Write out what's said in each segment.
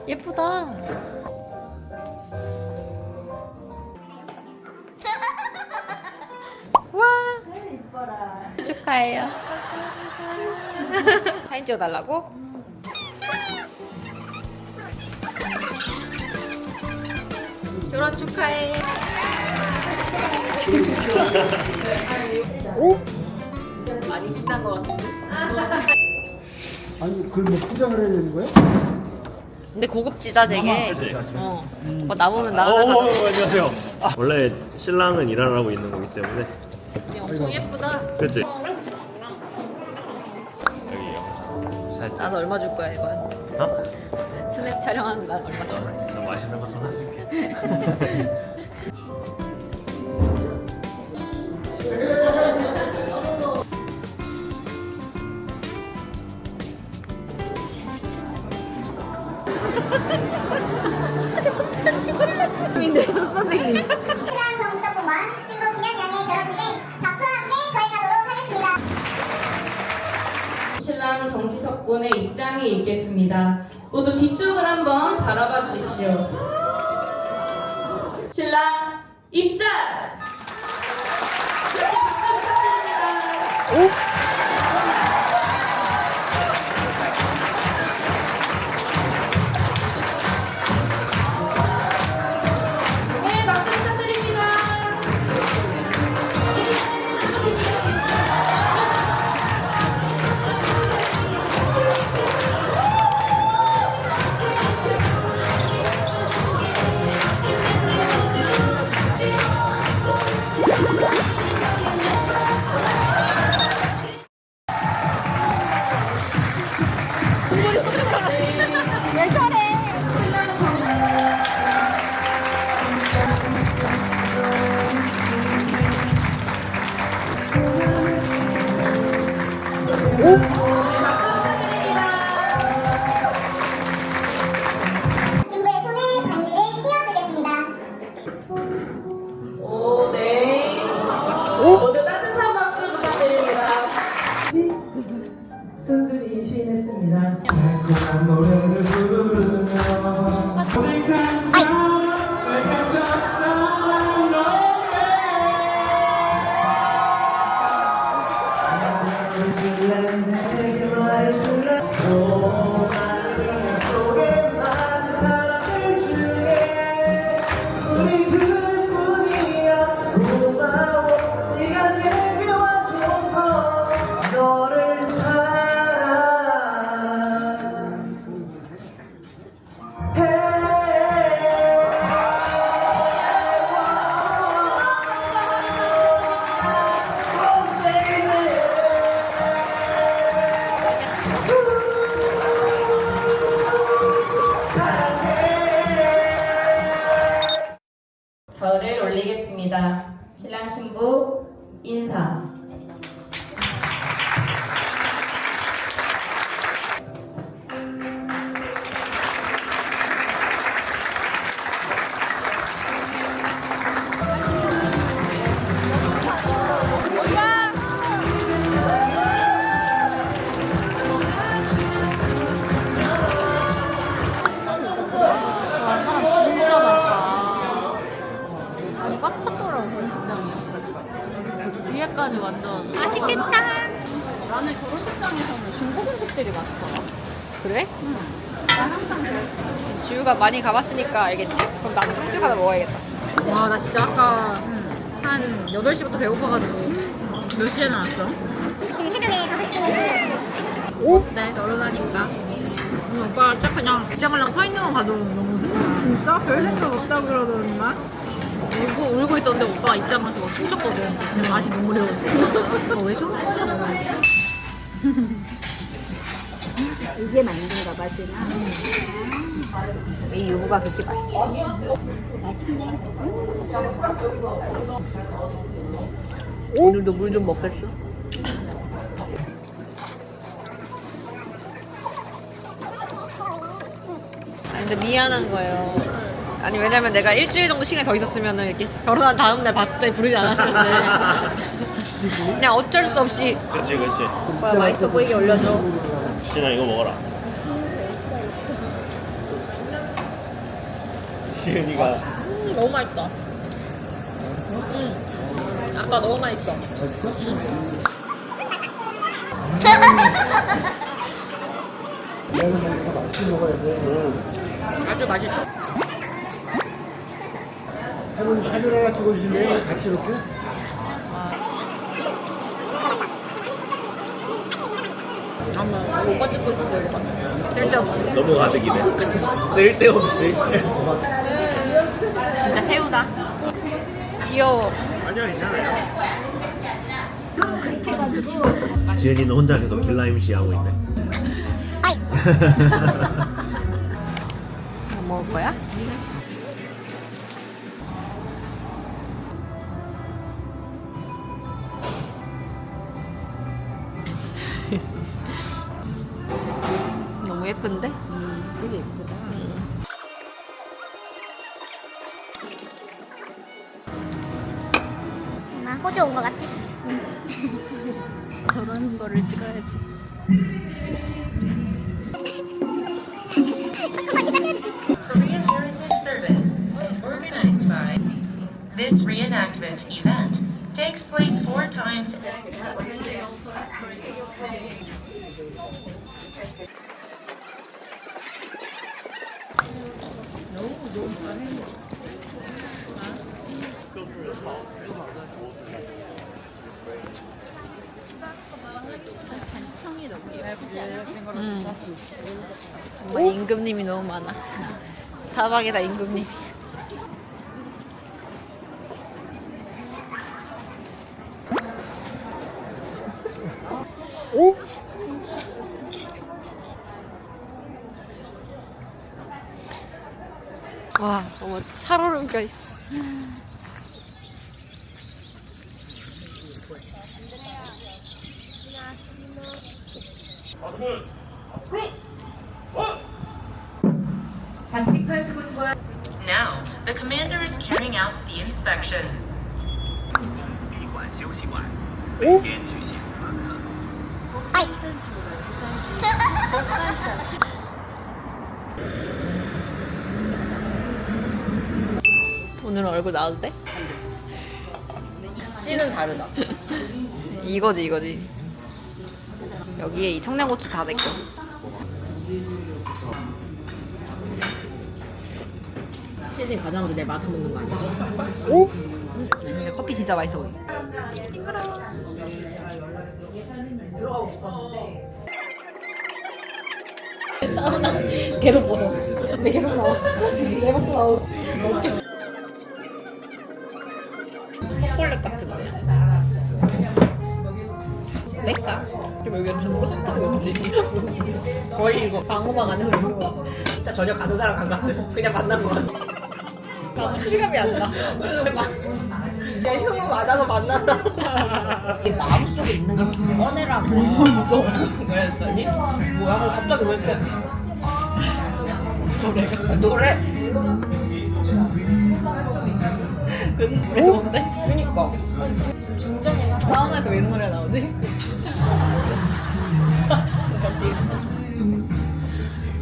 예쁘다. 와. 축하해요. 사진 찍어달라고? 결혼 축하해. 오? 많이 신난 것 같은데. 아니 그걸 뭐 포장을 해야 되는 거야? 근데 고급지다 되게. 그치? 어. 나보면 나가다가 안녕하세요. 원래 신랑은 일을 하고 있는 거기 때문에. 엄청 예쁘다. 그치? 여기요. 살짝. 나도 얼마 줄 거야 이건? 어? 스냅 촬영하는 날 얼마 줄 거야? 나 맛있는 것도 사줄게. 선생님. 신랑 정지석군과 신부 김현양의 결혼식을 박수와 함께 거행하도록 하겠습니다. 신랑 정지석 군의 입장이 있겠습니다. 모두 뒤쪽을 한번 바라봐 주십시오. 신랑 입장! 같이 박수 부탁드립니다. 네, 박수 부탁드립니다. 신랑은 정지 박수 부탁드립니다. 신부의 손에 반지를 띄워주겠습니다. 오, 네. 모두 따뜻한 박수 부탁드립니다. 순순히 시인했습니다. 달콤한 노래를 부르며 오직한 사랑을 갇혔어 너의 말해줄래 내게 말해줄래 또 많은 속에 많은 사람들 중에 우리 둘뿐이야 고마워 네가 내게 와줘서 너를 절을 올리겠습니다. 신랑 신부 인사. 사람 진짜 많다. 아니 꽉 찼더라고 결혼식장이. 뒤에까지 완전 맛있겠다. 나는 결혼식장에서는 중고금속들이 맛있더라. 그래? 응. 나 항상 그랬어. 지우가 많이 가봤으니까 알겠지? 그럼 나는 상주 가서 먹어야겠다. 와, 나 진짜 아까 한 8시부터 배고파가지고. 몇 시에 나왔어? 지금 새벽에 5시. 오? 네, 결혼하니까. 오빠가 딱 그냥 입장하려고 서 있는 거 봐도 너무 슬퍼. 진짜? 별 생각 없다고 그러더니만? 울고 있었는데 오빠가 입장하면서 막 춤췄거든. 근데 다시 눈물이 오고. 왜 저러는 거야? 이게 만든가 봐, 지금. 이 유부가 그렇게 맛있어. 맛있네. 오늘도 물 좀 먹겠어? 아니, 근데 미안한 거예요. 아니, 왜냐면 내가 일주일 정도 시간이 더 있었으면 이렇게 결혼한 다음날 밥때 부르지 않았을 텐데. 그냥 어쩔 수 없이. 그치 그치. 오빠 맛있어 보이게 올려줘. 진아 이거 먹어라. 지은이가 너무 맛있다. 아까 너무 맛있어. 미안해서 더 맛있게 먹어야 돼. 아주 맛있어. 사진 하나 찍어주실래요? 같이 이렇게? 한번 오빠 찍고 있었어 이거. 쓸데없이. 너무 가득이네. 쓸데없이. 진짜 새우다. 귀여워. 아니야 괜찮아요. 지은이는 혼자 계속 길라 MC 하고 있네. 뭐 먹을 거야? 너무 예쁜데? 되게 예쁘다. 나 호주 온 것 같아. 저런 거를 찍어야지. Korean Heritage Service, organized by. This reenactment event takes place 4 times. 정말 임금님이 너무 많아. 사방에다 임금님이. 오? 와, 너무 살얼음겨 있어. Now, the commander is carrying out the inspection. 오늘 얼굴 나와도 돼? 찌는 다르다. 이거지. 여기에 이 청양고추 다 내꺼. 시즌 가자마자 내일 마라탕 먹는 거 아니야? 근데 커피 진짜 맛있어 보여. 계속 보여. 근데 계속 나와. 내 밥도 나오고. 초콜릿 같은데. 내까? 그럼 여기가 전부 섞는 거지. 거의 이거 방어막 안에서 먹는 거. 진짜 전혀 가는 사람 안 같아. 그냥 만난 거 같아. 나도 실감이 안 나. 그냥 흉을 맞아서 만났다. 마음속에 있는 걸 꺼내라고. 그랬더니 뭐야? 하고 갑자기 왜 이렇게 노래 노래 좋은데? 그니까 싸움에서 왜 노래 나오지? 진짜 지금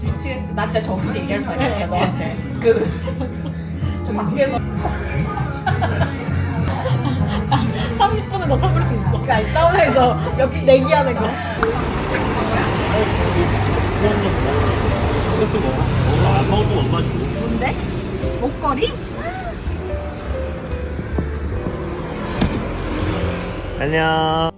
미치겠다. 나 진짜 정확히 얘기할 거 아니야 너한테. 저 밖에서 30분은 더 참을 수 있어. 그러니까 사우나에서 옆에 내기하는 거. 이것도 먹어. 안 먹어도 엄마 주고. 뭔데? 목걸이? 안녕.